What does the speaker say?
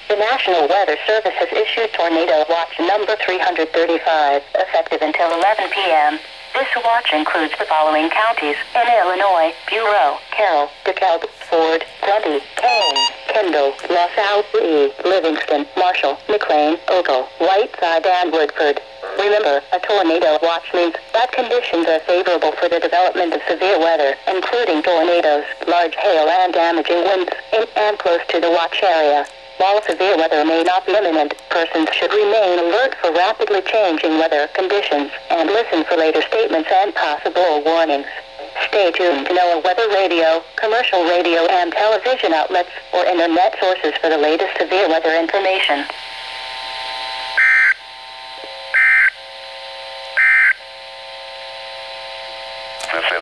The National Weather Service has issued Tornado Watch number 335, effective until 11 p.m. This watch includes the following counties in Illinois: Bureau, Carroll, DeKalb, Ford, Grundy, Kane, Kendall, LaSalle, Lee, Livingston, Marshall, McLean, Ogle, Whiteside, and Woodford. Remember, a tornado watch means that conditions are favorable for the development of severe weather, including tornadoes, large hail, and damaging winds in and close to the watch area. While severe weather may not be imminent, persons should remain alert for rapidly changing weather conditions and listen for later statements and possible warnings. Stay tuned to NOAA weather radio, commercial radio and television outlets, or internet sources for the latest severe weather information.